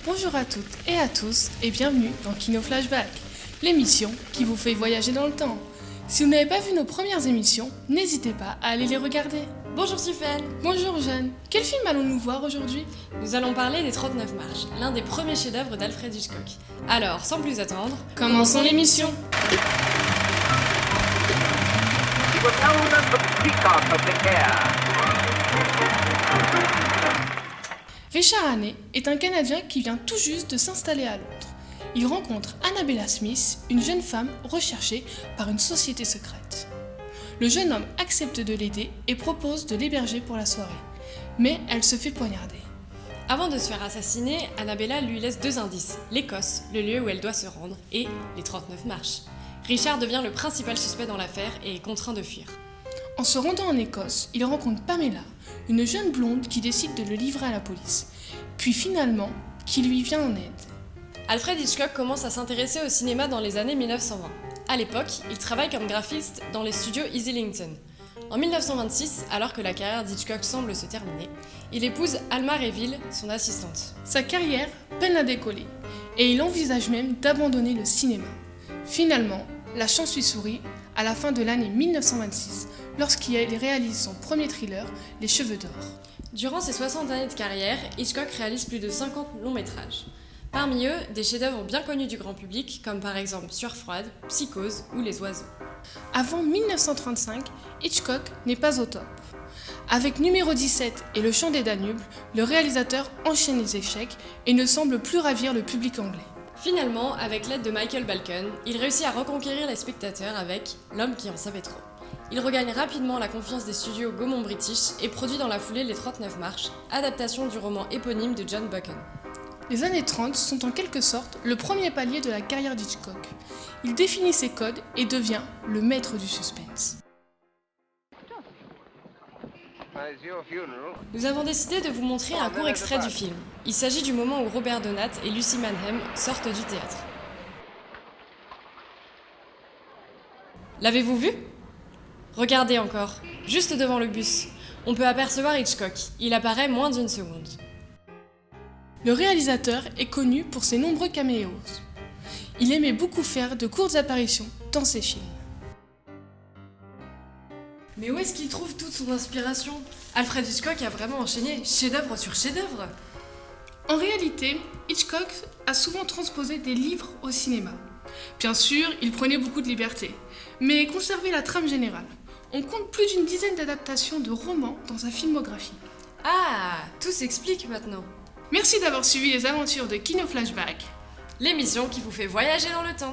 Bonjour à toutes et à tous et bienvenue dans Kino Flashback, l'émission qui vous fait voyager dans le temps. Si vous n'avez pas vu nos premières émissions, n'hésitez pas à aller les regarder. Bonjour Stéphane. Bonjour Jeanne, quel film allons-nous voir aujourd'hui? Nous allons parler des 39 marches, l'un des premiers chefs-d'œuvre d'Alfred Hitchcock. Alors, sans plus attendre, commençons l'émission. He was known as the peacock of the air. Richard Hannay est un Canadien qui vient tout juste de s'installer à Londres. Il rencontre Annabella Smith, une jeune femme recherchée par une société secrète. Le jeune homme accepte de l'aider et propose de l'héberger pour la soirée, mais elle se fait poignarder. Avant de se faire assassiner, Annabella lui laisse deux indices, l'Écosse, le lieu où elle doit se rendre, et les 39 marches. Richard devient le principal suspect dans l'affaire et est contraint de fuir. En se rendant en Écosse, il rencontre Pamela, une jeune blonde qui décide de le livrer à la police, puis finalement, qui lui vient en aide. Alfred Hitchcock commence à s'intéresser au cinéma dans les années 1920. À l'époque, il travaille comme graphiste dans les studios Islington. En 1926, alors que la carrière d'Hitchcock semble se terminer, il épouse Alma Reville, son assistante. Sa carrière peine à décoller, et il envisage même d'abandonner le cinéma. Finalement, la chance lui sourit à la fin de l'année 1926, lorsqu'il réalise son premier thriller, Les Cheveux d'Or. Durant ses 60 années de carrière, Hitchcock réalise plus de 50 longs métrages. Parmi eux, des chefs-d'œuvre bien connus du grand public, comme par exemple Sueur froide, Psychose ou Les oiseaux. Avant 1935, Hitchcock n'est pas au top. Avec Numéro 17 et Le Chant des Danubes, le réalisateur enchaîne les échecs et ne semble plus ravir le public anglais. Finalement, avec l'aide de Michael Balcon, il réussit à reconquérir les spectateurs avec L'homme qui en savait trop. Il regagne rapidement la confiance des studios Gaumont British et produit dans la foulée Les 39 marches, adaptation du roman éponyme de John Buchan. Les années 30 sont en quelque sorte le premier palier de la carrière d'Hitchcock. Il définit ses codes et devient le maître du suspense. Nous avons décidé de vous montrer un court extrait du film. Il s'agit du moment où Robert Donat et Lucy Mannheim sortent du théâtre. L'avez-vous vu ? Regardez encore, juste devant le bus. On peut apercevoir Hitchcock. Il apparaît moins d'une seconde. Le réalisateur est connu pour ses nombreux caméos. Il aimait beaucoup faire de courtes apparitions dans ses films. Mais où est-ce qu'il trouve toute son inspiration ? Alfred Hitchcock a vraiment enchaîné chef-d'œuvre sur chef-d'œuvre. En réalité, Hitchcock a souvent transposé des livres au cinéma. Bien sûr, il prenait beaucoup de liberté, mais conservait la trame générale. On compte plus d'une dizaine d'adaptations de romans dans sa filmographie. Ah, tout s'explique maintenant. Merci d'avoir suivi les aventures de Kino Flashback. L'émission qui vous fait voyager dans le temps.